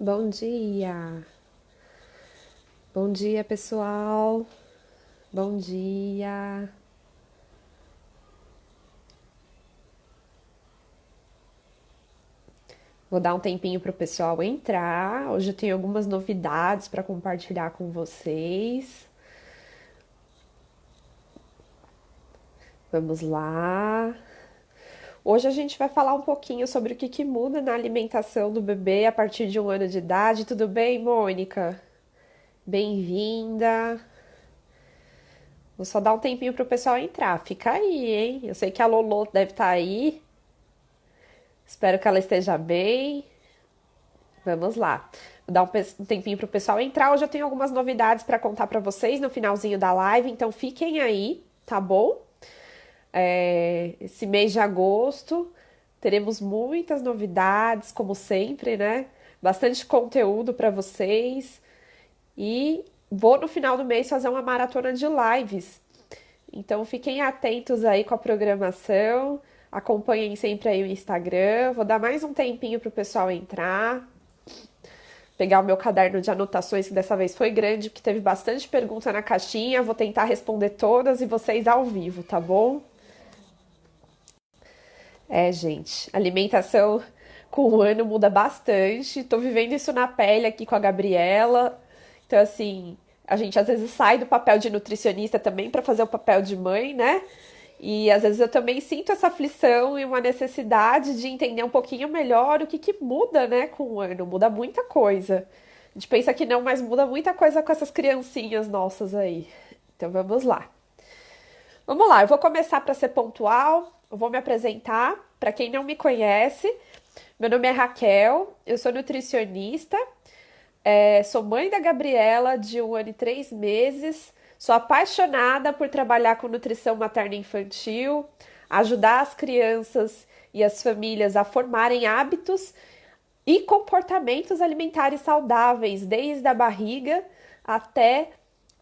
Bom dia! Bom dia, pessoal! Bom dia! Vou dar um tempinho para o pessoal entrar. Hoje eu tenho algumas novidades para compartilhar com vocês. Vamos lá! Hoje a gente vai falar um pouquinho sobre o que muda na alimentação do bebê a partir de 1 ano de idade. Tudo bem, Mônica? Bem-vinda! Vou só dar um tempinho para o pessoal entrar. Fica aí, hein? Eu sei que a Lolo deve estar aí. Espero que ela esteja bem. Vamos lá. Vou dar um tempinho para o pessoal entrar. Hoje eu tenho algumas novidades para contar para vocês no finalzinho da live, então fiquem aí, tá bom? Esse mês de agosto teremos muitas novidades, como sempre, né? Bastante conteúdo para vocês. E vou no final do mês fazer uma maratona de lives. Então fiquem atentos aí com a programação. Acompanhem sempre aí o Instagram. Vou dar mais um tempinho para o pessoal entrar. Pegar o meu caderno de anotações, que dessa vez foi grande, porque teve bastante pergunta na caixinha. Vou tentar responder todas e vocês ao vivo, tá bom? Gente, alimentação com o ano muda bastante. Tô vivendo isso na pele aqui com a Gabriela. Então, assim, a gente às vezes sai do papel de nutricionista também para fazer o papel de mãe, né? E às vezes eu também sinto essa aflição e uma necessidade de entender um pouquinho melhor o que muda, né, com o ano. Muda muita coisa. A gente pensa que não, mas muda muita coisa com essas criancinhas nossas aí. Então vamos lá. Vamos lá, eu vou começar para ser pontual. Eu vou me apresentar. Para quem não me conhece, meu nome é Raquel, eu sou nutricionista, sou mãe da Gabriela, de 1 ano e 3 meses. Sou apaixonada por trabalhar com nutrição materna e infantil, ajudar as crianças e as famílias a formarem hábitos e comportamentos alimentares saudáveis, desde a barriga até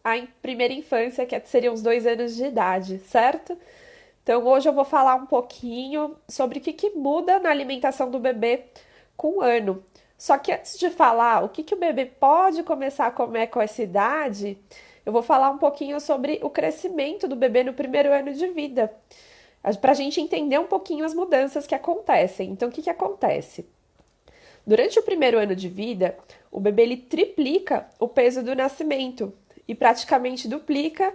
a primeira infância, que seriam os 2 anos de idade, certo? Então, hoje eu vou falar um pouquinho sobre o que muda na alimentação do bebê com 1 ano. Só que antes de falar o que o bebê pode começar a comer com essa idade, eu vou falar um pouquinho sobre o crescimento do bebê no primeiro ano de vida, para a gente entender um pouquinho as mudanças que acontecem. Então, o que acontece? Durante o primeiro ano de vida, o bebê ele triplica o peso do nascimento e praticamente duplica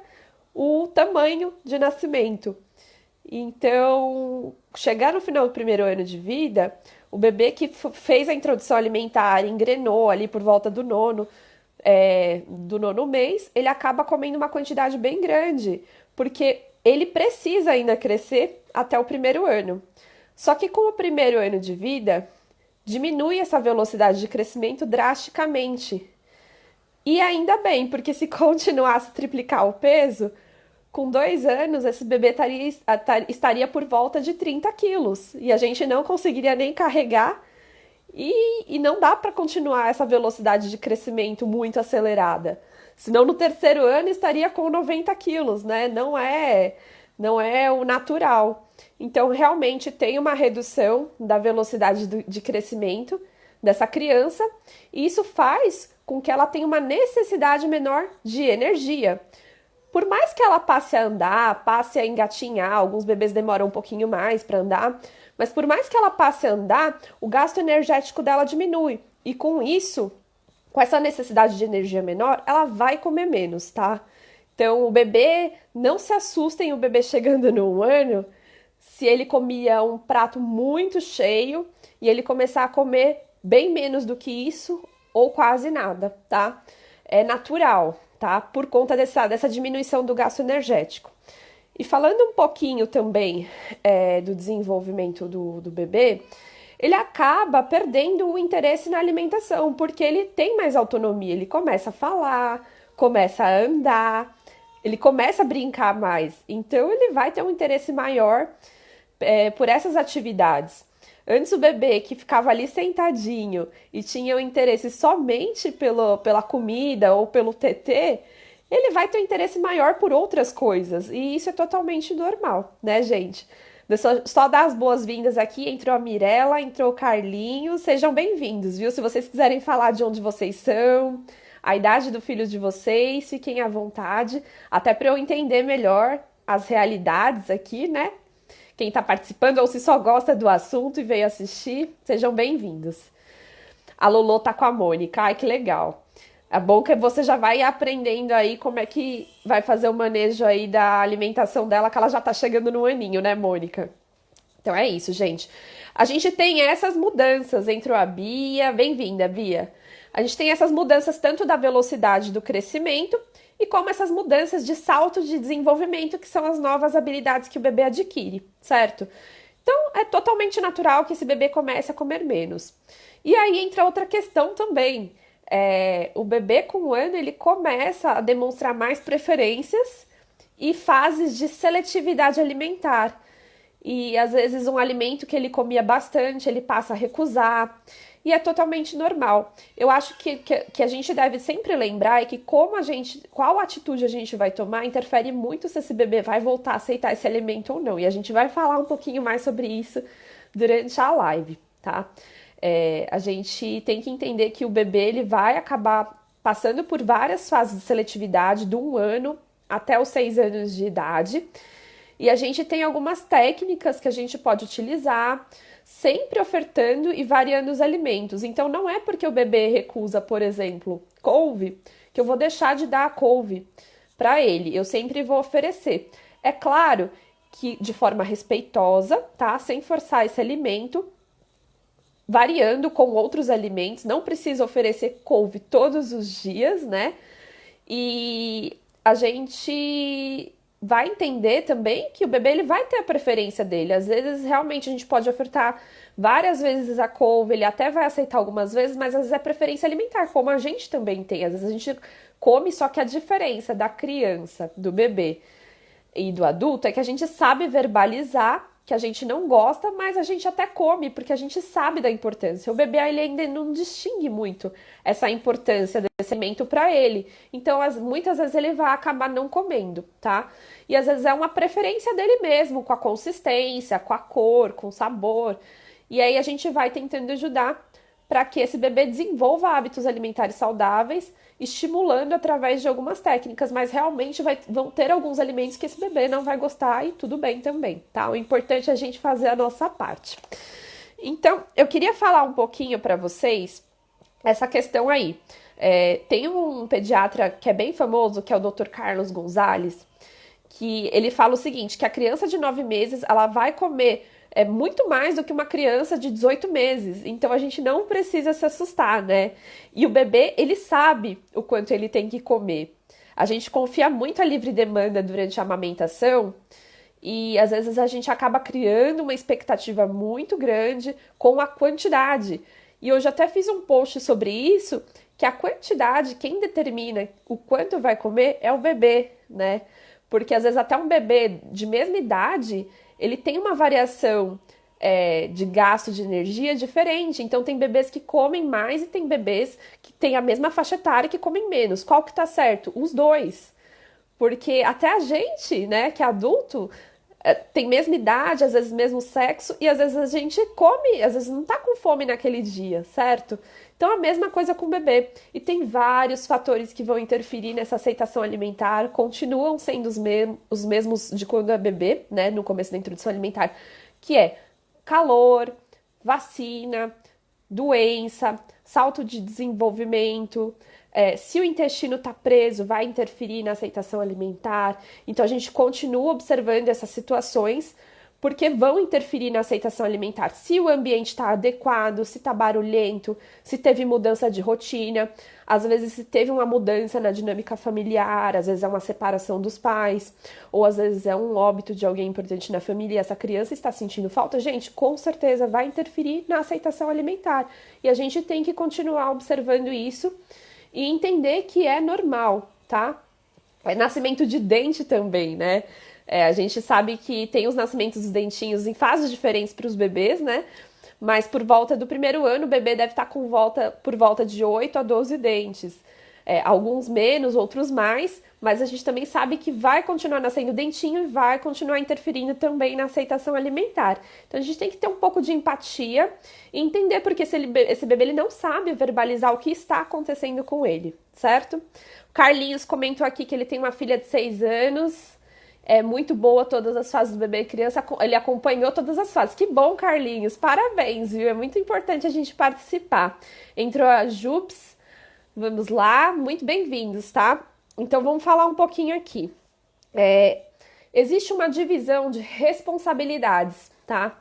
o tamanho de nascimento. Então, chegar no final do primeiro ano de vida, o bebê que fez a introdução alimentar, engrenou ali por volta do nono mês, ele acaba comendo uma quantidade bem grande, porque ele precisa ainda crescer até o primeiro ano. Só que com o primeiro ano de vida, diminui essa velocidade de crescimento drasticamente. E ainda bem, porque se continuasse a triplicar o peso, com 2 anos, esse bebê estaria por volta de 30 quilos. E a gente não conseguiria nem carregar. E não dá para continuar essa velocidade de crescimento muito acelerada. Senão, no terceiro ano, estaria com 90 quilos, né? Não é o natural. Então, realmente, tem uma redução da velocidade de crescimento dessa criança. E isso faz com que ela tenha uma necessidade menor de energia. Por mais que ela passe a andar, passe a engatinhar, alguns bebês demoram um pouquinho mais para andar, mas por mais que ela passe a andar, o gasto energético dela diminui. E com isso, com essa necessidade de energia menor, ela vai comer menos, tá? Então, o bebê, não se assustem, o bebê chegando no 1 ano, se ele comia um prato muito cheio e ele começar a comer bem menos do que isso ou quase nada, tá? É natural, tá? Por conta dessa diminuição do gasto energético. E falando um pouquinho também do desenvolvimento do bebê, ele acaba perdendo o interesse na alimentação, porque ele tem mais autonomia, ele começa a falar, começa a andar, ele começa a brincar mais. Então, ele vai ter um interesse maior por essas atividades. Antes, o bebê que ficava ali sentadinho e tinha o interesse somente pela comida ou pelo TT, ele vai ter um interesse maior por outras coisas. E isso é totalmente normal, né, gente? Só dar as boas-vindas aqui. Entrou a Mirella, entrou o Carlinhos. Sejam bem-vindos, viu? Se vocês quiserem falar de onde vocês são, a idade do filho de vocês, fiquem à vontade. Até para eu entender melhor as realidades aqui, né? Quem está participando ou se só gosta do assunto e veio assistir, sejam bem-vindos. A Lolo tá com a Mônica. Ai, que legal. É bom que você já vai aprendendo aí como é que vai fazer o manejo aí da alimentação dela, que ela já tá chegando no aninho, né, Mônica? Então é isso, gente. A gente tem essas mudanças, entrou a Bia, bem-vinda, Bia. A gente tem essas mudanças tanto da velocidade do crescimento e como essas mudanças de salto de desenvolvimento, que são as novas habilidades que o bebê adquire, certo? Então é totalmente natural que esse bebê comece a comer menos. E aí entra outra questão também. O bebê com um ano ele começa a demonstrar mais preferências e fases de seletividade alimentar. E às vezes um alimento que ele comia bastante, ele passa a recusar. E é totalmente normal. Eu acho que a gente deve sempre lembrar é que qual atitude a gente vai tomar interfere muito se esse bebê vai voltar a aceitar esse alimento ou não. E a gente vai falar um pouquinho mais sobre isso durante a live, tá? A gente tem que entender que o bebê ele vai acabar passando por várias fases de seletividade, do 1 ano até os 6 anos de idade. E a gente tem algumas técnicas que a gente pode utilizar, sempre ofertando e variando os alimentos. Então, não é porque o bebê recusa, por exemplo, couve, que eu vou deixar de dar a couve para ele. Eu sempre vou oferecer. É claro que de forma respeitosa, tá? Sem forçar esse alimento, variando com outros alimentos. Não precisa oferecer couve todos os dias, né? E a gente vai entender também que o bebê ele vai ter a preferência dele. Às vezes, realmente, a gente pode ofertar várias vezes a couve, ele até vai aceitar algumas vezes, mas às vezes é preferência alimentar, como a gente também tem. Às vezes a gente come, só que a diferença da criança, do bebê e do adulto é que a gente sabe verbalizar que a gente não gosta, mas a gente até come, porque a gente sabe da importância. O bebê ele ainda não distingue muito essa importância desse alimento para ele. Então, muitas vezes ele vai acabar não comendo, tá? E às vezes é uma preferência dele mesmo, com a consistência, com a cor, com o sabor. E aí a gente vai tentando ajudar para que esse bebê desenvolva hábitos alimentares saudáveis, estimulando através de algumas técnicas, mas realmente vão ter alguns alimentos que esse bebê não vai gostar e tudo bem também, tá? O importante é a gente fazer a nossa parte. Então, eu queria falar um pouquinho para vocês essa questão aí. Tem um pediatra que é bem famoso, que é o Dr. Carlos Gonzalez, que ele fala o seguinte, que a criança de 9 meses, ela vai comer muito mais do que uma criança de 18 meses. Então, a gente não precisa se assustar, né? E o bebê, ele sabe o quanto ele tem que comer. A gente confia muito a livre demanda durante a amamentação e, às vezes, a gente acaba criando uma expectativa muito grande com a quantidade. E eu já até fiz um post sobre isso, que a quantidade, quem determina o quanto vai comer é o bebê, né? Porque, às vezes, até um bebê de mesma idade ele tem uma variação de gasto de energia diferente. Então, tem bebês que comem mais e tem bebês que têm a mesma faixa etária que comem menos. Qual que tá certo? Os dois. Porque até a gente, né, que é adulto, tem mesma idade, às vezes mesmo sexo, e às vezes a gente come, às vezes não tá com fome naquele dia, certo? Então, a mesma coisa com o bebê. E tem vários fatores que vão interferir nessa aceitação alimentar, continuam sendo os mesmos de quando é bebê, né, no começo da introdução alimentar, que é calor, vacina, doença, salto de desenvolvimento, se o intestino está preso, vai interferir na aceitação alimentar. Então, a gente continua observando essas situações, porque vão interferir na aceitação alimentar. Se o ambiente está adequado, se está barulhento, se teve mudança de rotina, às vezes se teve uma mudança na dinâmica familiar, às vezes é uma separação dos pais, ou às vezes é um óbito de alguém importante na família e essa criança está sentindo falta, gente, com certeza vai interferir na aceitação alimentar. E a gente tem que continuar observando isso e entender que é normal, tá? É nascimento de dente também, né? A gente sabe que tem os nascimentos dos dentinhos em fases diferentes para os bebês, né? Mas por volta do 1º ano, o bebê deve estar por volta de 8 a 12 dentes. alguns menos, outros mais, mas a gente também sabe que vai continuar nascendo dentinho e vai continuar interferindo também na aceitação alimentar. Então a gente tem que ter um pouco de empatia e entender porque esse bebê ele não sabe verbalizar o que está acontecendo com ele, certo? O Carlinhos comentou aqui que ele tem uma filha de 6 anos. É muito boa todas as fases do bebê e criança, ele acompanhou todas as fases. Que bom, Carlinhos, parabéns, viu? É muito importante a gente participar. Entrou a Jups, vamos lá, muito bem-vindos, tá? Então vamos falar um pouquinho aqui. Existe uma divisão de responsabilidades, tá?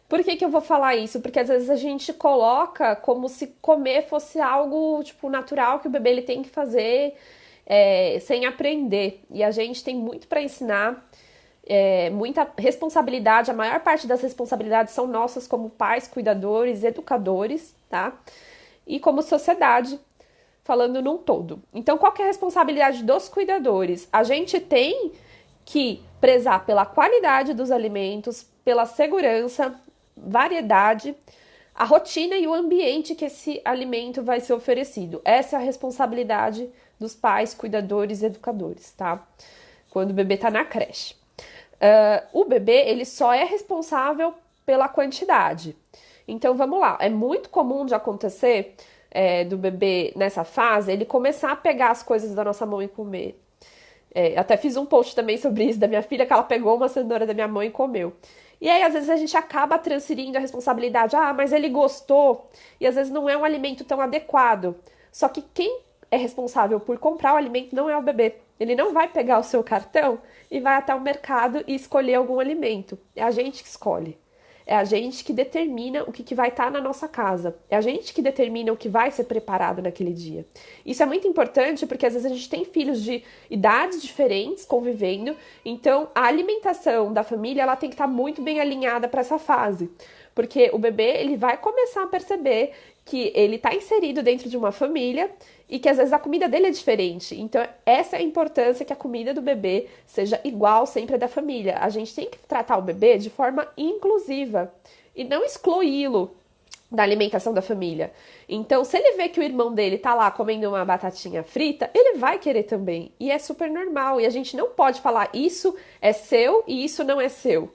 Por que eu vou falar isso? Porque às vezes a gente coloca como se comer fosse algo, tipo, natural que o bebê ele tem que fazer sem aprender. E a gente tem muito para ensinar, muita responsabilidade. A maior parte das responsabilidades são nossas como pais, cuidadores, educadores, tá? E como sociedade, falando num todo. Então, qual que é a responsabilidade dos cuidadores? A gente tem que prezar pela qualidade dos alimentos, pela segurança, variedade, a rotina e o ambiente que esse alimento vai ser oferecido. Essa é a responsabilidade dos pais, cuidadores e educadores, tá? Quando o bebê tá na creche. O bebê, ele só é responsável pela quantidade. Então, vamos lá. É muito comum de acontecer do bebê nessa fase, ele começar a pegar as coisas da nossa mão e comer. Até fiz um post também sobre isso da minha filha, que ela pegou uma cenoura da minha mãe e comeu. E aí, às vezes, a gente acaba transferindo a responsabilidade. Ah, mas ele gostou. E às vezes não é um alimento tão adequado. Só que quem é responsável por comprar o alimento não é o bebê. Ele não vai pegar o seu cartão e vai até o mercado e escolher algum alimento. É a gente que escolhe. É a gente que determina o que vai estar na nossa casa. É a gente que determina o que vai ser preparado naquele dia. Isso é muito importante porque às vezes a gente tem filhos de idades diferentes convivendo. Então, a alimentação da família ela tem que estar muito bem alinhada para essa fase. Porque o bebê ele vai começar a perceber que ele está inserido dentro de uma família e que às vezes a comida dele é diferente. Então, essa é a importância que a comida do bebê seja igual sempre à da família. A gente tem que tratar o bebê de forma inclusiva e não excluí-lo da alimentação da família. Então, se ele vê que o irmão dele tá lá comendo uma batatinha frita, ele vai querer também. E é super normal. E a gente não pode falar isso é seu e isso não é seu.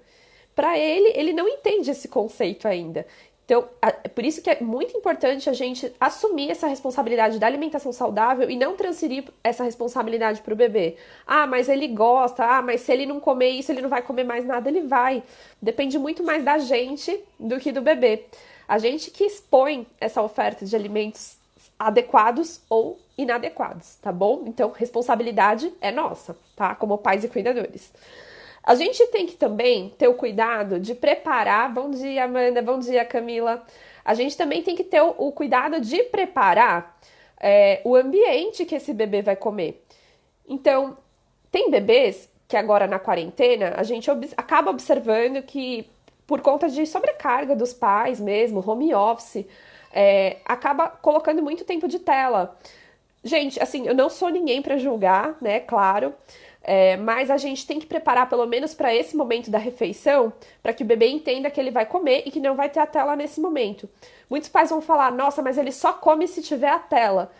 Para ele não entende esse conceito ainda. Então, por isso que é muito importante a gente assumir essa responsabilidade da alimentação saudável e não transferir essa responsabilidade para o bebê. Ah, mas ele gosta, mas se ele não comer isso, ele não vai comer mais nada, ele vai. Depende muito mais da gente do que do bebê. A gente que expõe essa oferta de alimentos adequados ou inadequados, tá bom? Então, responsabilidade é nossa, tá? Como pais e cuidadores. A gente tem que também ter o cuidado de preparar. Bom dia, Amanda. Bom dia, Camila. A gente também tem que ter o cuidado de preparar o ambiente que esse bebê vai comer. Então, tem bebês que agora na quarentena a gente acaba observando que, por conta de sobrecarga dos pais mesmo, home office, acaba colocando muito tempo de tela. Gente, assim, eu não sou ninguém para julgar, né? Claro. Mas a gente tem que preparar pelo menos para esse momento da refeição, para que o bebê entenda que ele vai comer e que não vai ter a tela nesse momento. Muitos pais vão falar, nossa, mas ele só come se tiver a tela.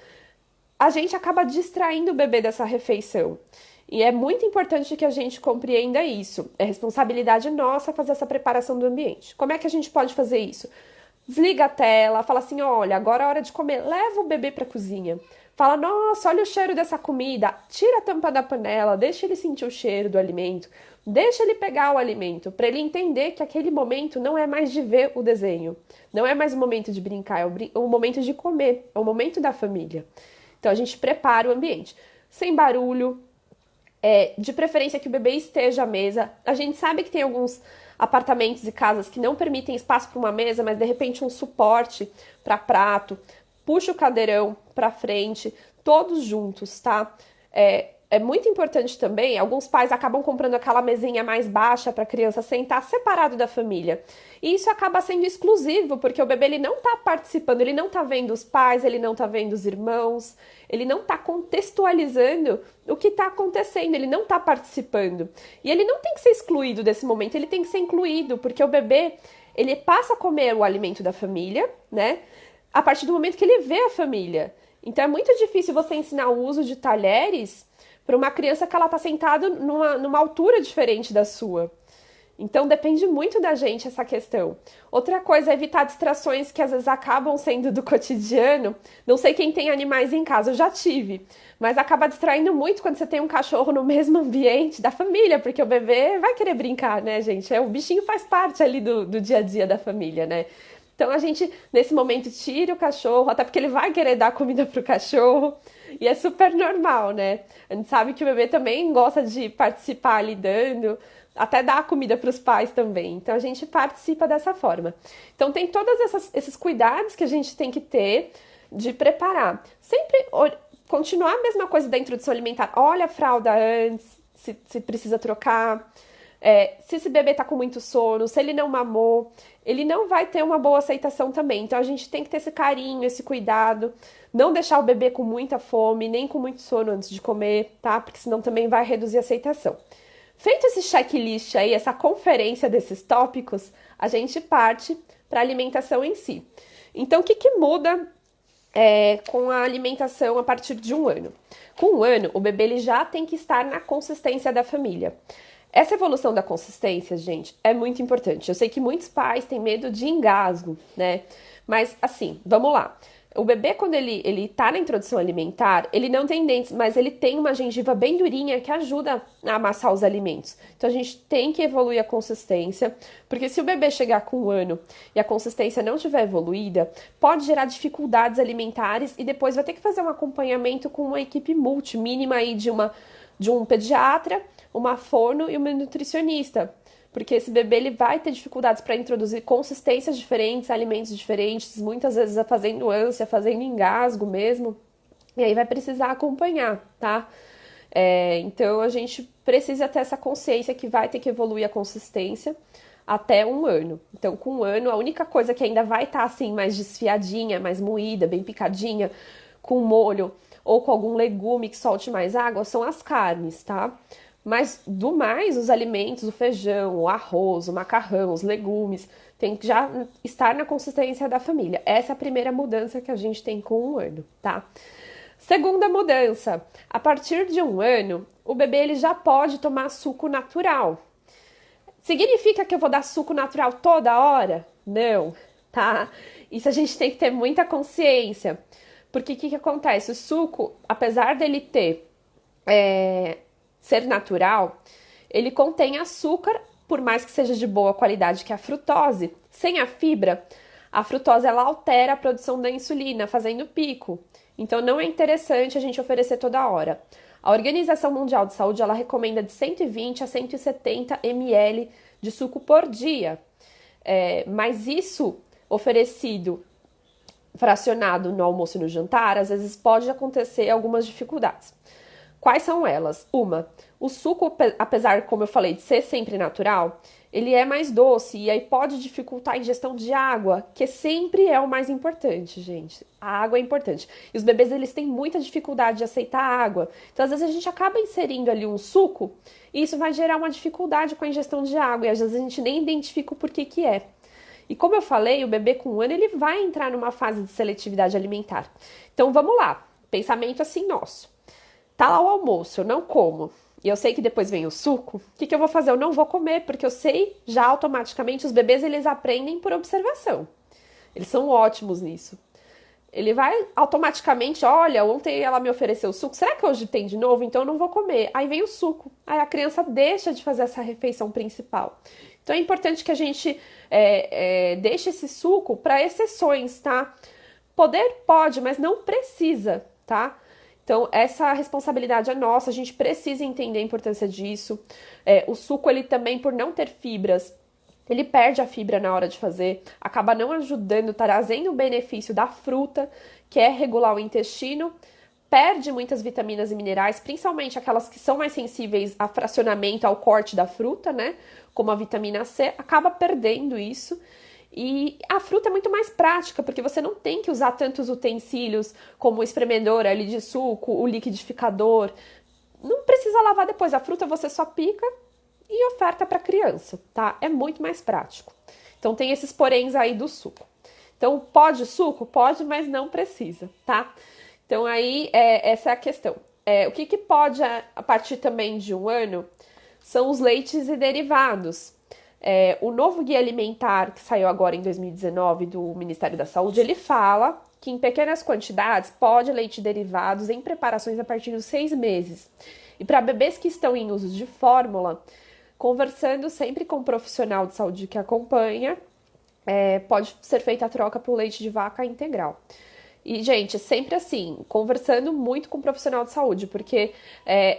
A gente acaba distraindo o bebê dessa refeição. E é muito importante que a gente compreenda isso. É responsabilidade nossa fazer essa preparação do ambiente. Como é que a gente pode fazer isso? Desliga a tela, fala assim, olha, agora é hora de comer. Leva o bebê para a cozinha. Fala, nossa, olha o cheiro dessa comida. Tira a tampa da panela, deixa ele sentir o cheiro do alimento. Deixa ele pegar o alimento, para ele entender que aquele momento não é mais de ver o desenho. Não é mais o momento de brincar, é o momento de comer. É o momento da família. Então, a gente prepara o ambiente. Sem barulho, de preferência que o bebê esteja à mesa. A gente sabe que tem alguns apartamentos e casas que não permitem espaço para uma mesa, mas de repente um suporte para prato. Puxa o cadeirão para frente, todos juntos, tá? É muito importante também, alguns pais acabam comprando aquela mesinha mais baixa para a criança sentar separado da família. E isso acaba sendo exclusivo, porque o bebê ele não está participando, ele não está vendo os pais, ele não está vendo os irmãos, ele não está contextualizando o que está acontecendo, ele não está participando. E ele não tem que ser excluído desse momento, ele tem que ser incluído, porque o bebê, ele passa a comer o alimento da família, né? A partir do momento que ele vê a família. Então é muito difícil você ensinar o uso de talheres para uma criança que ela está sentada numa altura diferente da sua. Então depende muito da gente essa questão. Outra coisa é evitar distrações que às vezes acabam sendo do cotidiano. Não sei quem tem animais em casa, eu já tive, mas acaba distraindo muito quando você tem um cachorro no mesmo ambiente da família, porque o bebê vai querer brincar, né, gente? O bichinho faz parte ali do dia a dia da família, né? Então a gente, nesse momento, tira o cachorro, até porque ele vai querer dar comida pro cachorro, e é super normal, né? A gente sabe que o bebê também gosta de participar ali dando, até dar comida para os pais também. Então a gente participa dessa forma. Então tem todos esses cuidados que a gente tem que ter de preparar. Sempre continuar a mesma coisa da introdução alimentar. Olha a fralda antes, se precisa trocar. Se esse bebê tá com muito sono, se ele não mamou, ele não vai ter uma boa aceitação também. Então a gente tem que ter esse carinho, esse cuidado, não deixar o bebê com muita fome, nem com muito sono antes de comer, tá? Porque senão também vai reduzir a aceitação. Feito esse checklist aí, essa conferência desses tópicos, a gente parte para a alimentação em si. Então, o que muda com a alimentação a partir de 1 ano? Com 1 ano, o bebê ele já tem que estar na consistência da família. Essa evolução da consistência, gente, é muito importante. Eu sei que muitos pais têm medo de engasgo, né? Mas, assim, vamos lá. O bebê, quando ele tá na introdução alimentar, ele não tem dentes, mas ele tem uma gengiva bem durinha que ajuda a amassar os alimentos. Então, a gente tem que evoluir a consistência, porque se o bebê chegar com 1 ano e a consistência não tiver evoluída, pode gerar dificuldades alimentares e depois vai ter que fazer um acompanhamento com uma equipe mínima aí de um pediatra, uma fono e uma nutricionista, porque esse bebê ele vai ter dificuldades para introduzir consistências diferentes, alimentos diferentes, muitas vezes fazendo ânsia, fazendo engasgo mesmo, e aí vai precisar acompanhar, tá? Então a gente precisa ter essa consciência que vai ter que evoluir a consistência até 1 ano. Então, com 1 ano, a única coisa que ainda vai estar assim mais desfiadinha, mais moída, bem picadinha, com molho ou com algum legume que solte mais água, são as carnes, tá? Mas do mais, os alimentos, o feijão, o arroz, o macarrão, os legumes, tem que já estar na consistência da família. Essa é a primeira mudança que a gente tem com 1 ano, tá? Segunda mudança, a partir de 1 ano, o bebê ele já pode tomar suco natural. Significa que eu vou dar suco natural toda hora? Não, tá? Isso a gente tem que ter muita consciência. Porque o que acontece? O suco, apesar dele ser natural, ele contém açúcar, por mais que seja de boa qualidade, que é a frutose. Sem a frutose ela altera a produção da insulina, fazendo pico. Então não é interessante a gente oferecer toda hora. A Organização Mundial de Saúde ela recomenda de 120 a 170 ml de suco por dia. Mas isso oferecido fracionado no almoço e no jantar, às vezes pode acontecer algumas dificuldades. Quais são elas? O suco, apesar, como eu falei, de ser sempre natural, ele é mais doce e aí pode dificultar a ingestão de água, que sempre é o mais importante, gente. A água é importante. E os bebês, eles têm muita dificuldade de aceitar a água. Então, às vezes, a gente acaba inserindo ali um suco e isso vai gerar uma dificuldade com a ingestão de água e às vezes a gente nem identifica o porquê que é. E como eu falei, o bebê com 1 ano, ele vai entrar numa fase de seletividade alimentar. Então, vamos lá. Pensamento assim nosso. Tá lá o almoço, eu não como. E eu sei que depois vem o suco. O que eu vou fazer? Eu não vou comer, porque eu sei já automaticamente, os bebês, eles aprendem por observação. Eles são ótimos nisso. Ele vai automaticamente, olha, ontem ela me ofereceu suco, será que hoje tem de novo? Então eu não vou comer. Aí vem o suco. Aí a criança deixa de fazer essa refeição principal. Então é importante que a gente deixe esse suco para exceções, tá? Poder pode, mas não precisa, tá? Então, essa responsabilidade é nossa, a gente precisa entender a importância disso. O suco, ele também, por não ter fibras, ele perde a fibra na hora de fazer, acaba não ajudando, trazendo o benefício da fruta, que é regular o intestino, perde muitas vitaminas e minerais, principalmente aquelas que são mais sensíveis a fracionamento, ao corte da fruta, né? Como a vitamina C, acaba perdendo isso. E a fruta é muito mais prática, porque você não tem que usar tantos utensílios como o espremedor ali de suco, o liquidificador. Não precisa lavar depois. A fruta você só pica e oferta para a criança, tá? É muito mais prático. Então tem esses poréns aí do suco. Então pode suco? Pode, mas não precisa, tá? Então, aí, essa é a questão. O que pode, a partir também de um ano, são os leites e derivados. O novo guia alimentar, que saiu agora em 2019 do Ministério da Saúde, ele fala que em pequenas quantidades pode leite e derivados em preparações a partir dos 6 meses. E para bebês que estão em uso de fórmula, conversando sempre com o profissional de saúde que acompanha, pode ser feita a troca para o leite de vaca integral. E, gente, sempre assim, conversando muito com o profissional de saúde, porque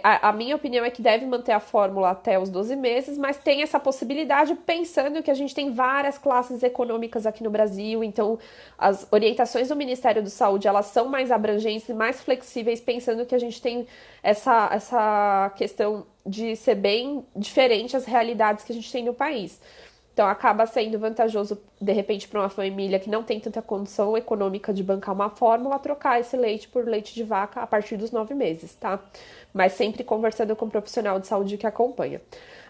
a minha opinião é que deve manter a fórmula até os 12 meses, mas tem essa possibilidade pensando que a gente tem várias classes econômicas aqui no Brasil, então as orientações do Ministério da Saúde, elas são mais abrangentes e mais flexíveis, pensando que a gente tem essa questão de ser bem diferente as realidades que a gente tem no país. Então, acaba sendo vantajoso, de repente, para uma família que não tem tanta condição econômica de bancar uma fórmula, trocar esse leite por leite de vaca a partir dos 9 meses, tá? Mas sempre conversando com o profissional de saúde que acompanha.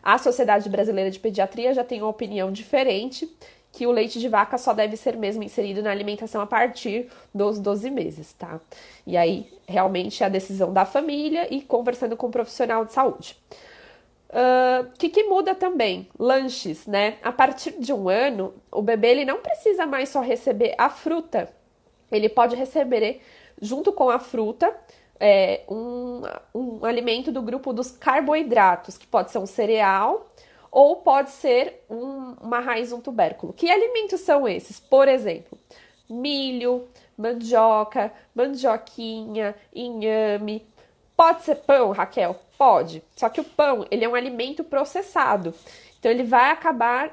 A Sociedade Brasileira de Pediatria já tem uma opinião diferente, que o leite de vaca só deve ser mesmo inserido na alimentação a partir dos 12 meses, tá? E aí, realmente, é a decisão da família e conversando com o profissional de saúde. Que muda também? Lanches, né? A partir de um ano, o bebê ele não precisa mais só receber a fruta. Ele pode receber, junto com a fruta, um alimento do grupo dos carboidratos, que pode ser um cereal ou pode ser uma raiz, um tubérculo. Que alimentos são esses? Por exemplo, milho, mandioca, mandioquinha, inhame. Pode ser pão, Raquel? Pode. Só que o pão, ele é um alimento processado. Então, ele vai acabar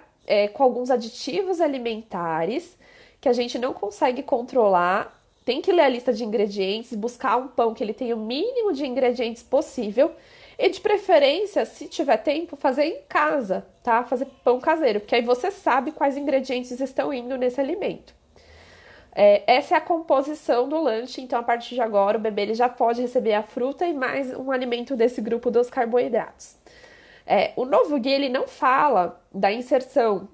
com alguns aditivos alimentares que a gente não consegue controlar. Tem que ler a lista de ingredientes, buscar um pão que ele tenha o mínimo de ingredientes possível. E, de preferência, se tiver tempo, fazer em casa, tá? Fazer pão caseiro, porque aí você sabe quais ingredientes estão indo nesse alimento. Essa é a composição do lanche, então a partir de agora o bebê ele já pode receber a fruta e mais um alimento desse grupo dos carboidratos. O novo guia ele não fala da inserção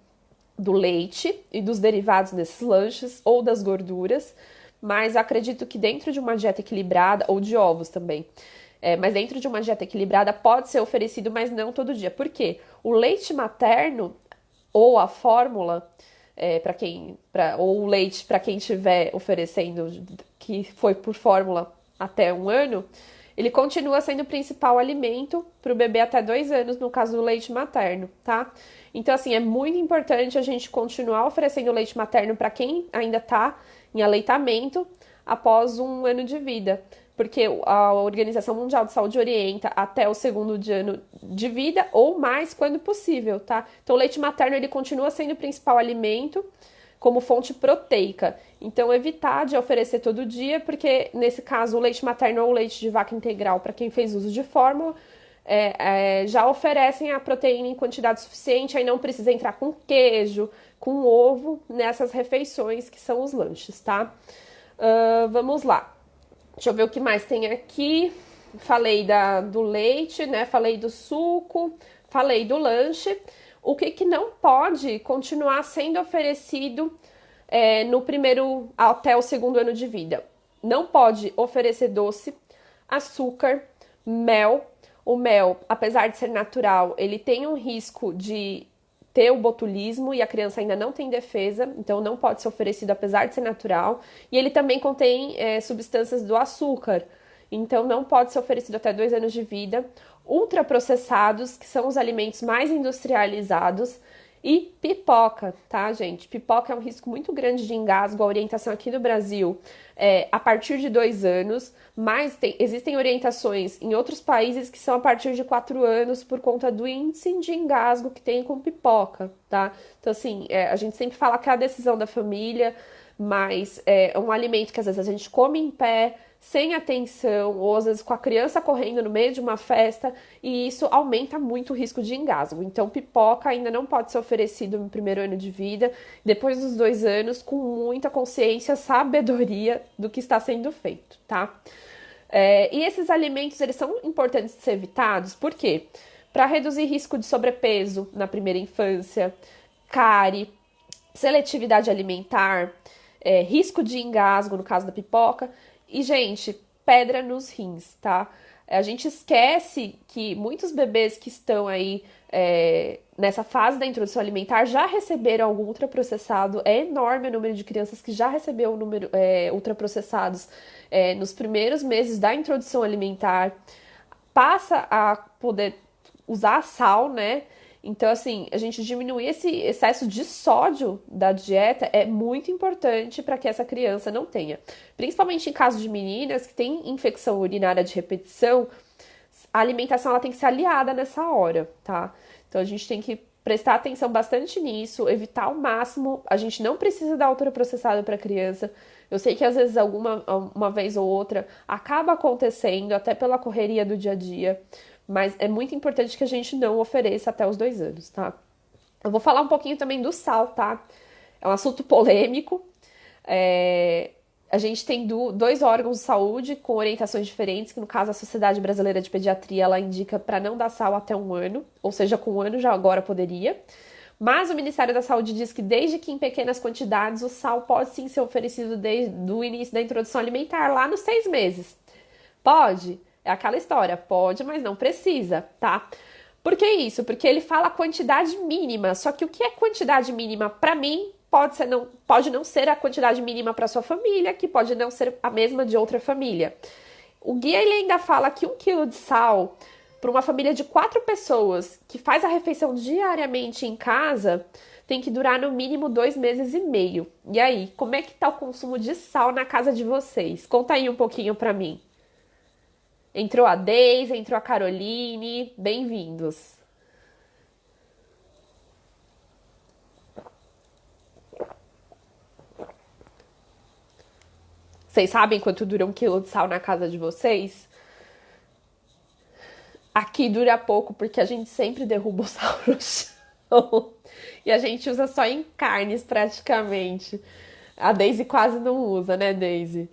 do leite e dos derivados nesses lanches ou das gorduras, mas acredito que dentro de uma dieta equilibrada, ou de ovos também, mas dentro de uma dieta equilibrada pode ser oferecido, mas não todo dia. Por quê? O leite materno ou a fórmula ou o leite para quem estiver oferecendo, que foi por fórmula até um ano, ele continua sendo o principal alimento para o bebê até 2 anos, no caso do leite materno, tá? Então, assim, é muito importante a gente continuar oferecendo leite materno para quem ainda está em aleitamento após 1 ano de vida, porque a Organização Mundial de Saúde orienta até o 2º ano de vida ou mais quando possível, tá? Então, o leite materno ele continua sendo o principal alimento como fonte proteica. Então, evitar de oferecer todo dia, porque nesse caso o leite materno ou o leite de vaca integral, para quem fez uso de fórmula, já oferecem a proteína em quantidade suficiente, aí não precisa entrar com queijo, com ovo nessas refeições que são os lanches, tá? Vamos lá. Deixa eu ver o que mais tem aqui. Falei do leite, né? Falei do suco, falei do lanche. O que não pode continuar sendo oferecido no primeiro até o 2º ano de vida? Não pode oferecer doce, açúcar, mel. O mel, apesar de ser natural, ele tem um risco de ter o botulismo e a criança ainda não tem defesa, então não pode ser oferecido apesar de ser natural. E ele também contém substâncias do açúcar, então não pode ser oferecido até 2 anos de vida. Ultraprocessados, que são os alimentos mais industrializados, e pipoca, tá, gente? Pipoca é um risco muito grande de engasgo. A orientação aqui no Brasil a partir de 2 anos, mas existem orientações em outros países que são a partir de 4 anos por conta do índice de engasgo que tem com pipoca, tá? Então, assim, a gente sempre fala que é a decisão da família, mas é um alimento que às vezes a gente come em pé, sem atenção, ou às vezes com a criança correndo no meio de uma festa, e isso aumenta muito o risco de engasgo. Então, pipoca ainda não pode ser oferecido no 1º ano de vida, depois dos 2 anos, com muita consciência, sabedoria do que está sendo feito, tá? E esses alimentos, eles são importantes de ser evitados, por quê? Para reduzir risco de sobrepeso na primeira infância, cárie, seletividade alimentar, risco de engasgo, no caso da pipoca, E, gente, pedra nos rins, tá? A gente esquece que muitos bebês que estão aí nessa fase da introdução alimentar já receberam algum ultraprocessado. É enorme o número de crianças que já recebeu o número, ultraprocessados nos primeiros meses da introdução alimentar. Passa a poder usar sal, né? Então, assim, a gente diminuir esse excesso de sódio da dieta é muito importante para que essa criança não tenha. Principalmente em casos de meninas que têm infecção urinária de repetição, a alimentação ela tem que ser aliada nessa hora, tá? Então, a gente tem que prestar atenção bastante nisso, evitar ao máximo. A gente não precisa dar ultraprocessado para a criança. Eu sei que às vezes uma vez ou outra acaba acontecendo, até pela correria do dia a dia. Mas é muito importante que a gente não ofereça até os 2 anos, tá? Eu vou falar um pouquinho também do sal, tá? É um assunto polêmico. A gente tem dois órgãos de saúde com orientações diferentes, que no caso a Sociedade Brasileira de Pediatria, ela indica para não dar sal até 1 ano, ou seja, com 1 ano já agora poderia. Mas o Ministério da Saúde diz que desde que em pequenas quantidades o sal pode sim ser oferecido desde o início da introdução alimentar, lá nos 6 meses. Pode? É aquela história, pode, mas não precisa, tá? Por que isso? Porque ele fala a quantidade mínima, só que o que é quantidade mínima para mim pode não ser a quantidade mínima para sua família, que pode não ser a mesma de outra família. O guia ele ainda fala que 1 quilo de sal para uma família de 4 pessoas que faz a refeição diariamente em casa tem que durar no mínimo 2 meses e meio. E aí, como é que tá o consumo de sal na casa de vocês? Conta aí um pouquinho para mim. Entrou a Deise, entrou a Caroline, bem-vindos. Vocês sabem quanto dura 1 quilo de sal na casa de vocês? Aqui dura pouco porque a gente sempre derruba o sal no chão. E a gente usa só em carnes praticamente. A Daisy quase não usa, né, Daisy?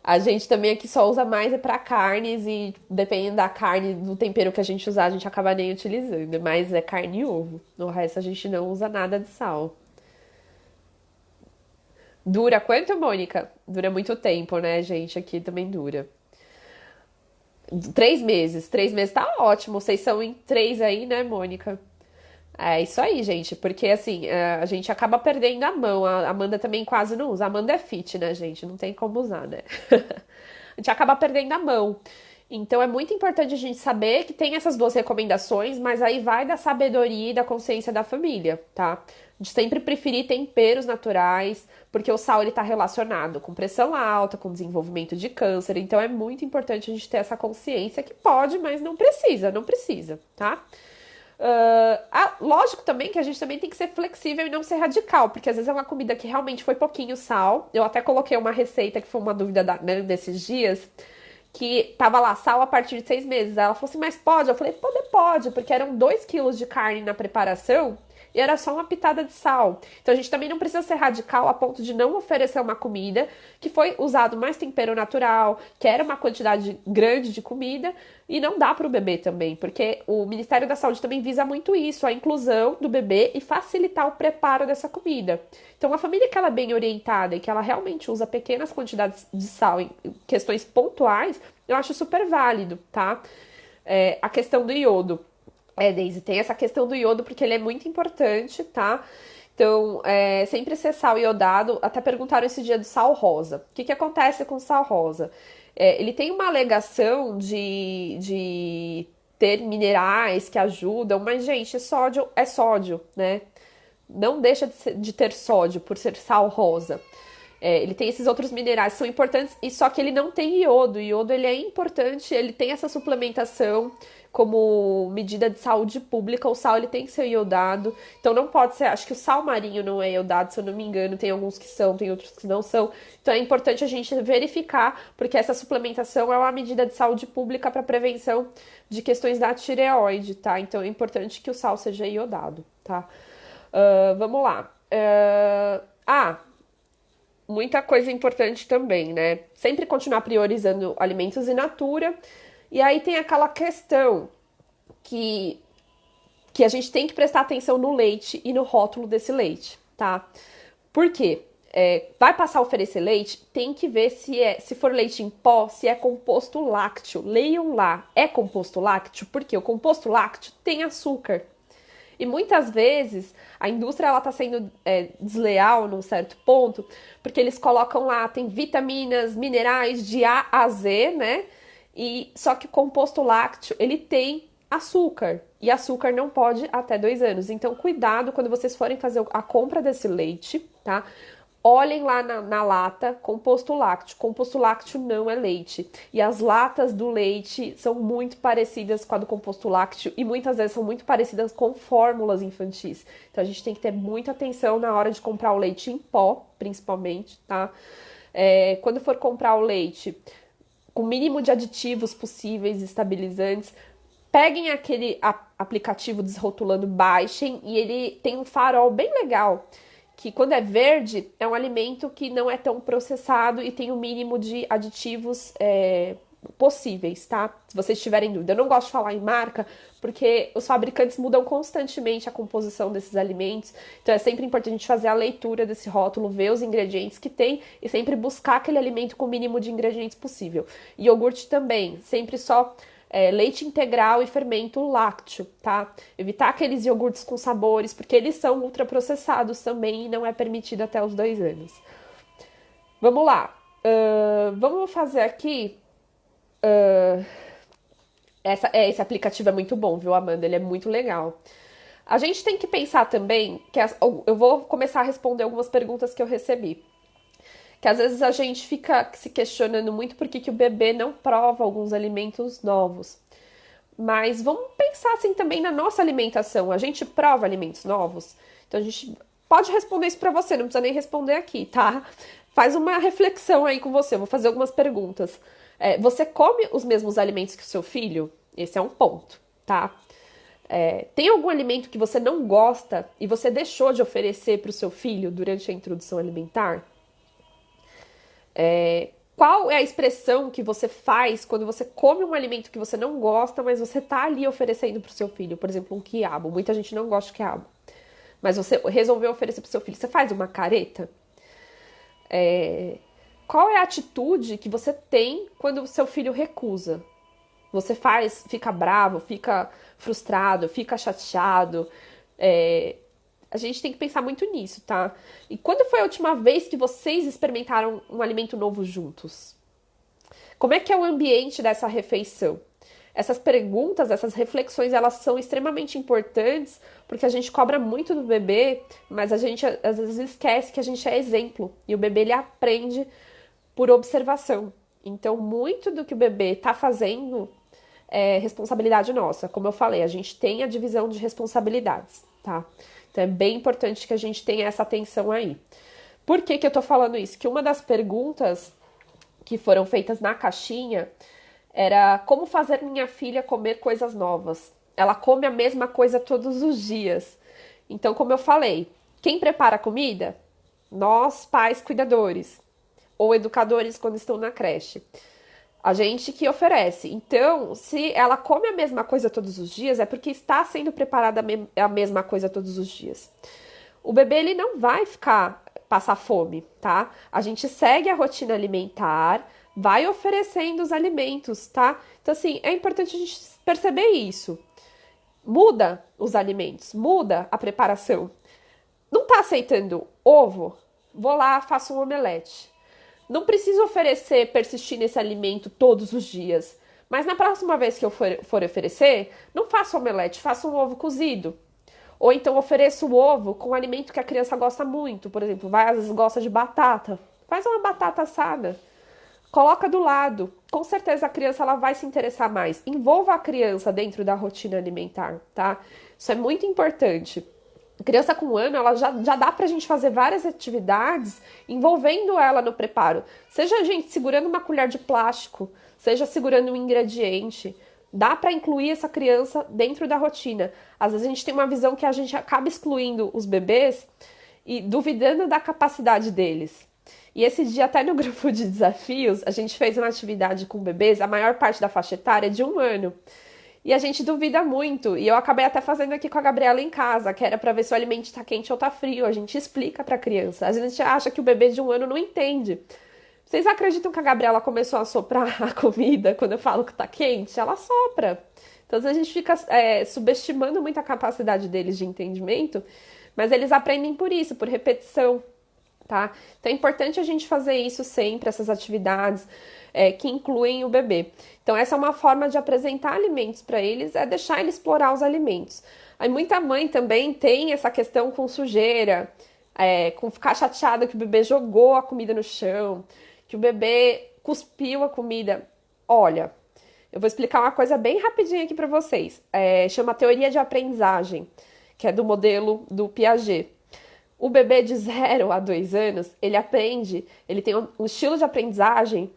A gente também aqui só usa mais para carnes e dependendo da carne, do tempero que a gente usar, a gente acaba nem utilizando. Mas é carne e ovo. No resto a gente não usa nada de sal. Dura quanto, Mônica? Dura muito tempo, né, gente? Aqui também dura. 3 meses. 3 meses tá ótimo. Vocês são em três aí, né, Mônica? É isso aí, gente. Porque assim, a gente acaba perdendo a mão. A Amanda também quase não usa. A Amanda é fit, né, gente? Não tem como usar, né? A gente acaba perdendo a mão. Então é muito importante a gente saber que tem essas duas recomendações, mas aí vai da sabedoria e da consciência da família, tá? De sempre preferir temperos naturais, porque o sal ele tá relacionado com pressão alta, com desenvolvimento de câncer, então é muito importante a gente ter essa consciência que pode, mas não precisa, não precisa, tá? Lógico também que a gente também tem que ser flexível e não ser radical, porque às vezes é uma comida que realmente foi pouquinho sal. Eu até coloquei uma receita que foi uma dúvida né, desses dias, que tava lá sal a partir de 6 meses. Aí ela falou assim, mas pode? Eu falei, pode, porque eram 2 quilos de carne na preparação e era só uma pitada de sal. Então a gente também não precisa ser radical a ponto de não oferecer uma comida que foi usado mais tempero natural, que era uma quantidade grande de comida e não dá para o bebê também, porque o Ministério da Saúde também visa muito isso, a inclusão do bebê e facilitar o preparo dessa comida. Então, a família que ela é bem orientada e que ela realmente usa pequenas quantidades de sal em questões pontuais, eu acho super válido, tá? A questão do iodo. Daisy, tem essa questão do iodo porque ele é muito importante, tá? Então, sempre ser sal iodado. Até perguntaram esse dia do sal rosa. O que acontece com o sal rosa? Ele tem uma alegação de ter minerais que ajudam, mas, gente, sódio é sódio, né? Não deixa de ter sódio por ser sal rosa. Ele tem esses outros minerais que são importantes, e só que ele não tem iodo. O iodo ele é importante, ele tem essa suplementação como medida de saúde pública. O sal ele tem que ser iodado, então não pode ser. Acho que o sal marinho não é iodado, se eu não me engano. Tem alguns que são, tem outros que não são. Então é importante a gente verificar, porque essa suplementação é uma medida de saúde pública para prevenção de questões da tireoide, tá? Então é importante que o sal seja iodado, tá? Vamos lá. Muita coisa importante também, né? Sempre continuar priorizando alimentos in natura. E aí tem aquela questão que a gente tem que prestar atenção no leite e no rótulo desse leite, tá? Por quê? vai passar a oferecer leite, tem que ver se for leite em pó, se é composto lácteo. Leiam lá, é composto lácteo? Porque o composto lácteo tem açúcar. E muitas vezes a indústria ela está sendo desleal num certo ponto, porque eles colocam lá, tem vitaminas, minerais de A a Z, né? E só que o composto lácteo, ele tem açúcar. E açúcar não pode até 2 anos. Então, cuidado quando vocês forem fazer a compra desse leite, tá? Olhem lá na lata, composto lácteo. Composto lácteo não é leite. E as latas do leite são muito parecidas com a do composto lácteo e muitas vezes são muito parecidas com fórmulas infantis. Então a gente tem que ter muita atenção na hora de comprar o leite em pó, principalmente, tá? Quando for comprar o leite, com o mínimo de aditivos possíveis, estabilizantes, peguem aquele aplicativo Desrotulando, baixem e ele tem um farol bem legal. Que quando é verde, é um alimento que não é tão processado e tem o mínimo de aditivos possíveis, tá? Se vocês tiverem dúvida. Eu não gosto de falar em marca, porque os fabricantes mudam constantemente a composição desses alimentos. Então é sempre importante a gente fazer a leitura desse rótulo, ver os ingredientes que tem e sempre buscar aquele alimento com o mínimo de ingredientes possível. E iogurte também, sempre só leite integral e fermento lácteo, tá? Evitar aqueles iogurtes com sabores, porque eles são ultraprocessados também e não é permitido até os 2 anos. Vamos lá. Vamos fazer aqui... esse aplicativo é muito bom, viu, Amanda? Ele é muito legal. A gente tem que pensar também que eu vou começar a responder algumas perguntas que eu recebi. Que às vezes a gente fica se questionando muito por que o bebê não prova alguns alimentos novos. Mas vamos pensar assim também na nossa alimentação. A gente prova alimentos novos? Então a gente pode responder isso pra você, não precisa nem responder aqui, tá? Faz uma reflexão aí com você, eu vou fazer algumas perguntas. Você come os mesmos alimentos que o seu filho? Esse é um ponto, tá? Tem algum alimento que você não gosta e você deixou de oferecer para o seu filho durante a introdução alimentar? Qual é a expressão que você faz quando você come um alimento que você não gosta, mas você tá ali oferecendo pro seu filho? Por exemplo, um quiabo. Muita gente não gosta de quiabo. Mas você resolveu oferecer pro seu filho. Você faz uma careta? Qual é a atitude que você tem quando o seu filho recusa? Você fica bravo, fica frustrado, fica chateado. A gente tem que pensar muito nisso, tá? E quando foi a última vez que vocês experimentaram um alimento novo juntos? Como é que é o ambiente dessa refeição? Essas perguntas, essas reflexões, elas são extremamente importantes porque a gente cobra muito do bebê, mas a gente às vezes esquece que a gente é exemplo e o bebê ele aprende por observação. Então, muito do que o bebê tá fazendo é responsabilidade nossa. Como eu falei, a gente tem a divisão de responsabilidades, tá? Então é bem importante que a gente tenha essa atenção aí. Por que eu tô falando isso? Que uma das perguntas que foram feitas na caixinha era como fazer minha filha comer coisas novas. Ela come a mesma coisa todos os dias. Então, como eu falei, quem prepara a comida? Nós, pais cuidadores ou educadores quando estão na creche. A gente que oferece. Então, se ela come a mesma coisa todos os dias, é porque está sendo preparada a mesma coisa todos os dias. O bebê, ele não vai passar fome, tá? A gente segue a rotina alimentar, vai oferecendo os alimentos, tá? Então, assim, é importante a gente perceber isso. Muda os alimentos, muda a preparação. Não tá aceitando ovo? Vou lá, faço um omelete. Não preciso persistir nesse alimento todos os dias. Mas na próxima vez que eu for oferecer, não faço omelete, faço um ovo cozido. Ou então ofereço o ovo com um alimento que a criança gosta muito. Por exemplo, às vezes gosta de batata. Faz uma batata assada. Coloca do lado. Com certeza a criança ela vai se interessar mais. Envolva a criança dentro da rotina alimentar, tá? Isso é muito importante. Criança com 1 ano, ela já dá pra gente fazer várias atividades envolvendo ela no preparo. Seja a gente segurando uma colher de plástico, seja segurando um ingrediente. Dá pra incluir essa criança dentro da rotina. Às vezes a gente tem uma visão que a gente acaba excluindo os bebês e duvidando da capacidade deles. E esse dia, até no grupo de desafios, a gente fez uma atividade com bebês, a maior parte da faixa etária é de 1 ano. E a gente duvida muito. E eu acabei até fazendo aqui com a Gabriela em casa, que era pra ver se o alimento tá quente ou tá frio. A gente explica pra criança. A gente acha que o bebê de 1 ano não entende. Vocês acreditam que a Gabriela começou a soprar a comida quando eu falo que tá quente? Ela sopra. Então, às vezes a gente fica subestimando muito a capacidade deles de entendimento, mas eles aprendem por isso, por repetição, tá? Então é importante a gente fazer isso sempre, essas atividades que incluem o bebê. Então essa é uma forma de apresentar alimentos para eles, é deixar ele explorar os alimentos. Aí muita mãe também tem essa questão com sujeira, com ficar chateada que o bebê jogou a comida no chão, que o bebê cuspiu a comida. Olha, eu vou explicar uma coisa bem rapidinho aqui para vocês. Chama teoria de aprendizagem, que é do modelo do Piaget. O bebê de 0 a 2 anos, ele aprende, ele tem um estilo de aprendizagem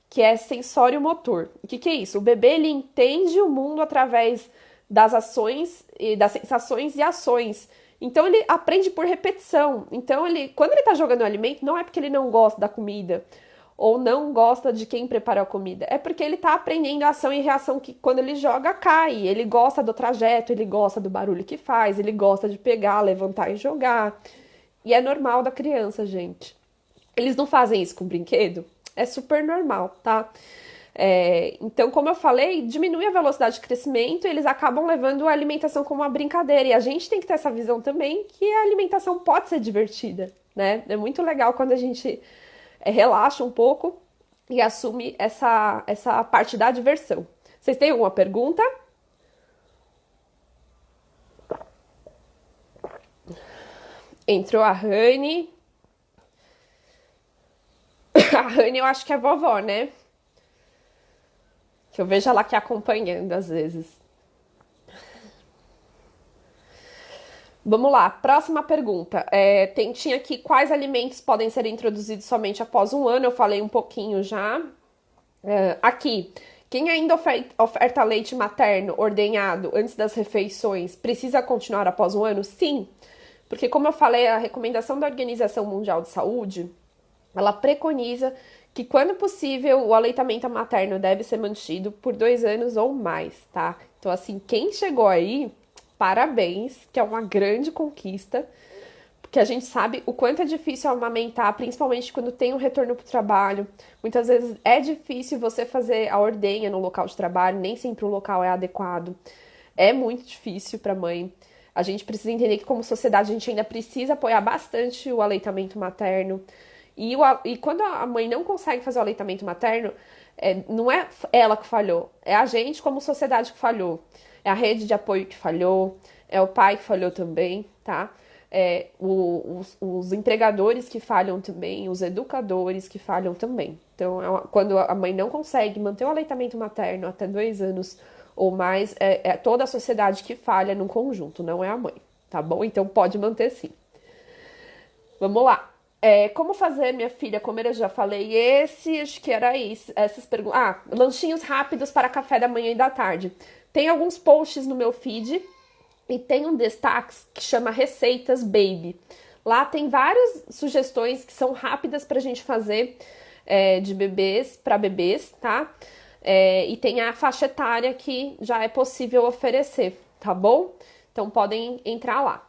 que é sensório-motor. O que é isso? O bebê, ele entende o mundo através das ações, e das sensações e ações. Então, ele aprende por repetição. Então, quando ele está jogando o alimento, não é porque ele não gosta da comida ou não gosta de quem preparou a comida. É porque ele está aprendendo a ação e reação que quando ele joga, cai. Ele gosta do trajeto, ele gosta do barulho que faz, ele gosta de pegar, levantar e jogar. E é normal da criança, gente. Eles não fazem isso com brinquedo? É super normal, tá? Então, como eu falei, diminui a velocidade de crescimento e eles acabam levando a alimentação como uma brincadeira. E a gente tem que ter essa visão também que a alimentação pode ser divertida, né? É muito legal quando a gente relaxa um pouco e assume essa parte da diversão. Vocês têm alguma pergunta? Entrou a Rani. A Rani eu acho que é vovó, né? Que eu vejo ela aqui acompanhando às vezes. Vamos lá, próxima pergunta. Tinha aqui quais alimentos podem ser introduzidos somente após 1 ano. Eu falei um pouquinho já. Aqui, quem ainda oferta leite materno ordenhado antes das refeições precisa continuar após 1 ano? Sim, porque como eu falei, a recomendação da Organização Mundial de Saúde, ela preconiza que, quando possível, o aleitamento materno deve ser mantido por 2 anos ou mais, tá? Então, assim, quem chegou aí, parabéns, que é uma grande conquista, porque a gente sabe o quanto é difícil amamentar, principalmente quando tem um retorno para o trabalho. Muitas vezes é difícil você fazer a ordenha no local de trabalho, nem sempre o local é adequado. É muito difícil para a mãe. A gente precisa entender que, como sociedade, a gente ainda precisa apoiar bastante o aleitamento materno. E quando a mãe não consegue fazer o aleitamento materno, não é ela que falhou, é a gente como sociedade que falhou. É a rede de apoio que falhou, é o pai que falhou também, tá? Os empregadores que falham também, os educadores que falham também. Então, quando a mãe não consegue manter o aleitamento materno até 2 anos ou mais, é toda a sociedade que falha no conjunto, não é a mãe, tá bom? Então, pode manter sim. Vamos lá. Como fazer minha filha comer? Eu já falei acho que era isso, essas perguntas. Lanchinhos rápidos para café da manhã e da tarde. Tem alguns posts no meu feed e tem um destaque que chama Receitas Baby. Lá tem várias sugestões que são rápidas pra gente fazer de bebês para bebês, tá? E tem a faixa etária que já é possível oferecer, tá bom? Então podem entrar lá.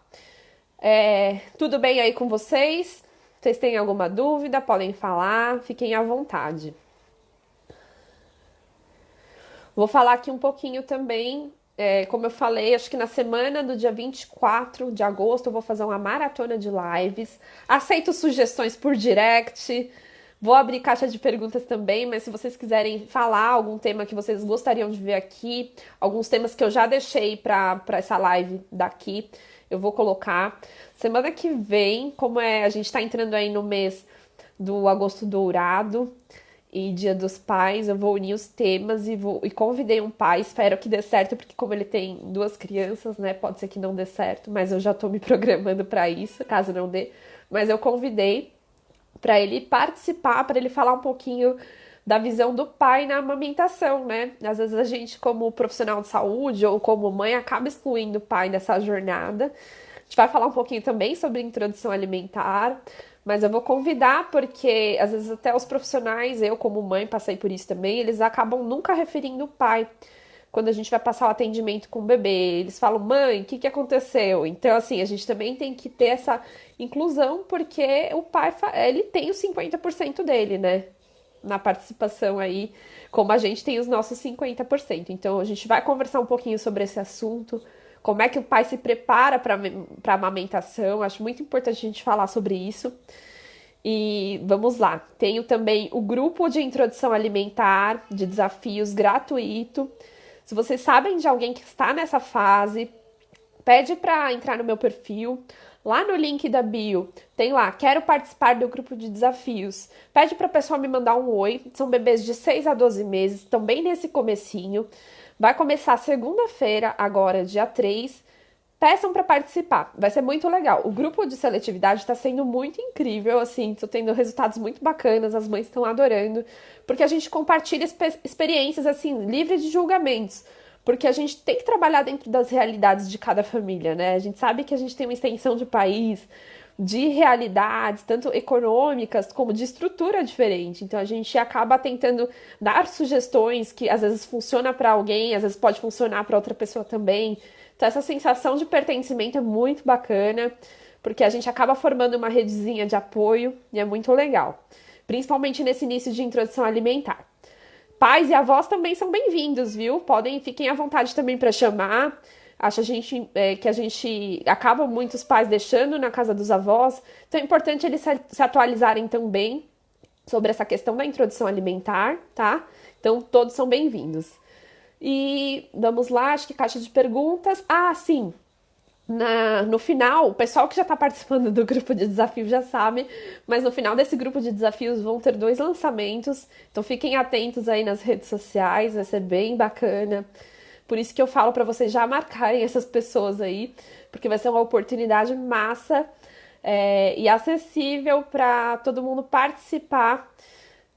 Tudo bem aí com vocês? Vocês têm alguma dúvida? Podem falar, fiquem à vontade. Vou falar aqui um pouquinho também, como eu falei, acho que na semana do dia 24 de agosto eu vou fazer uma maratona de lives. Aceito sugestões por direct, vou abrir caixa de perguntas também, mas se vocês quiserem falar algum tema que vocês gostariam de ver aqui, alguns temas que eu já deixei para essa live daqui, eu vou colocar. Semana que vem, a gente tá entrando aí no mês do Agosto Dourado e Dia dos Pais, eu vou unir os temas e convidei um pai, espero que dê certo, porque como ele tem 2 crianças, né, pode ser que não dê certo, mas eu já tô me programando para isso, caso não dê. Mas eu convidei para ele participar, para ele falar um pouquinho da visão do pai na amamentação, né? Às vezes a gente, como profissional de saúde ou como mãe, acaba excluindo o pai dessa jornada. A gente vai falar um pouquinho também sobre introdução alimentar, mas eu vou convidar porque às vezes até os profissionais, eu como mãe passei por isso também, eles acabam nunca referindo o pai. quando a gente vai passar o atendimento com o bebê. Eles falam, mãe, o que que aconteceu? Então, assim, a gente também tem que ter essa inclusão, porque o pai, ele tem os 50% dele, né? Na participação aí, como a gente tem os nossos 50%. Então, a gente vai conversar um pouquinho sobre esse assunto, como é que o pai se prepara para a amamentação. Acho muito importante a gente falar sobre isso. E vamos lá. Tenho também o grupo de introdução alimentar, de desafios gratuito. Se vocês sabem de alguém que está nessa fase, pede para entrar no meu perfil. Lá no link da bio, tem lá, quero participar do grupo de desafios. Pede para a pessoa me mandar um oi. São bebês de 6 a 12 meses, estão bem nesse comecinho. Vai começar segunda-feira, agora, dia 3. Peçam para participar, vai ser muito legal. O grupo de seletividade está sendo muito incrível, assim, tô tendo resultados muito bacanas, as mães estão adorando, porque a gente compartilha experiências, assim, livre de julgamentos, porque a gente tem que trabalhar dentro das realidades de cada família, né? A gente sabe que a gente tem uma extensão de país, de realidades, tanto econômicas como de estrutura diferente. Então a gente acaba tentando dar sugestões que às vezes funciona para alguém, às vezes pode funcionar para outra pessoa também. Então essa sensação de pertencimento é muito bacana, porque a gente acaba formando uma redezinha de apoio e é muito legal, principalmente nesse início de introdução alimentar. Pais e avós também são bem-vindos, viu? Fiquem à vontade também para chamar. Acho que a gente acaba muitos pais deixando na casa dos avós, então é importante eles se atualizarem também sobre essa questão da introdução alimentar, tá? Então todos são bem-vindos. E vamos lá, acho que caixa de perguntas. Ah, sim! No final, o pessoal que já está participando do grupo de desafio já sabe, mas no final desse grupo de desafios vão ter 2 lançamentos, então fiquem atentos aí nas redes sociais, vai ser bem bacana. Por isso que eu falo para vocês já marcarem essas pessoas aí, porque vai ser uma oportunidade massa e acessível para todo mundo participar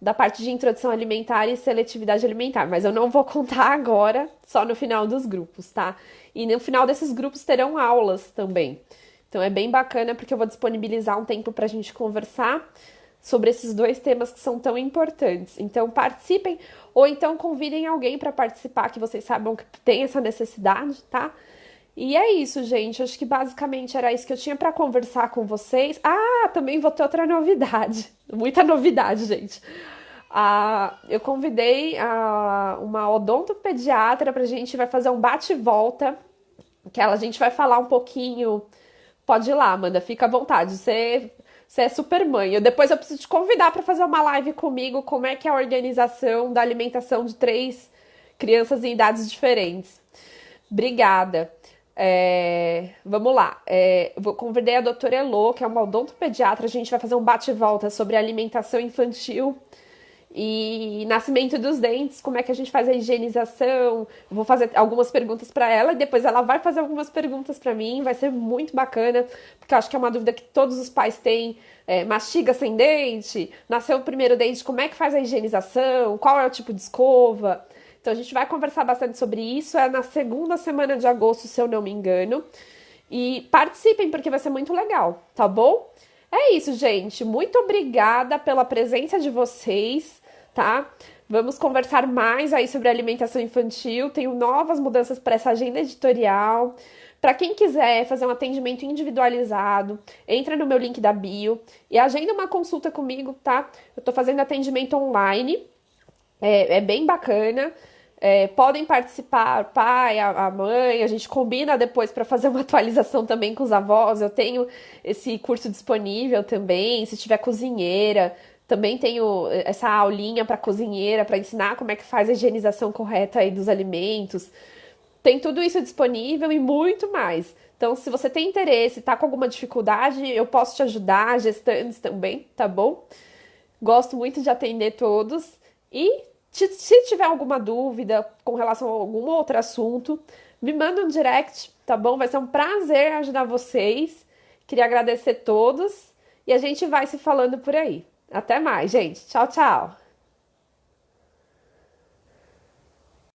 da parte de introdução alimentar e seletividade alimentar, mas eu não vou contar agora, só no final dos grupos, tá? E no final desses grupos terão aulas também. Então é bem bacana porque eu vou disponibilizar um tempo pra gente conversar sobre esses 2 temas que são tão importantes. Então participem ou então convidem alguém para participar que vocês saibam que tem essa necessidade, tá? E é isso, gente. Acho que basicamente era isso que eu tinha para conversar com vocês. Ah, também vou ter outra novidade. Muita novidade, gente. Eu convidei uma odontopediatra pra gente, vai fazer um bate-volta, que a gente vai falar um pouquinho. Pode ir lá, Amanda, fica à vontade. Você é super mãe. Depois eu preciso te convidar para fazer uma live comigo, como é que é a organização da alimentação de 3 crianças em idades diferentes. Obrigada. Vamos lá. Convidei a doutora Elô, que é uma odontopediatra. A gente vai fazer um bate-volta sobre alimentação infantil e nascimento dos dentes, como é que a gente faz a higienização. Eu vou fazer algumas perguntas para ela e depois ela vai fazer algumas perguntas para mim. Vai ser muito bacana, porque eu acho que é uma dúvida que todos os pais têm. Mastiga sem dente? Nasceu o primeiro dente, como é que faz a higienização? Qual é o tipo de escova? Então a gente vai conversar bastante sobre isso. É na segunda semana de agosto, se eu não me engano. E participem, porque vai ser muito legal, tá bom? É isso, gente. Muito obrigada pela presença de vocês, tá? Vamos conversar mais aí sobre alimentação infantil. Tenho novas mudanças para essa agenda editorial. Para quem quiser fazer um atendimento individualizado, entra no meu link da bio e agenda uma consulta comigo, tá? Eu tô fazendo atendimento online. É bem bacana. Podem participar o pai, a mãe, a gente combina depois para fazer uma atualização também com os avós. Eu tenho esse curso disponível também, se tiver cozinheira, também tenho essa aulinha para cozinheira, para ensinar como é que faz a higienização correta aí dos alimentos. Tem tudo isso disponível e muito mais. Então, se você tem interesse, tá com alguma dificuldade, eu posso te ajudar, gestantes também, tá bom? Gosto muito de atender todos e se tiver alguma dúvida com relação a algum outro assunto, me manda um direct, tá bom? Vai ser um prazer ajudar vocês. Queria agradecer a todos e a gente vai se falando por aí. Até mais, gente. Tchau, tchau.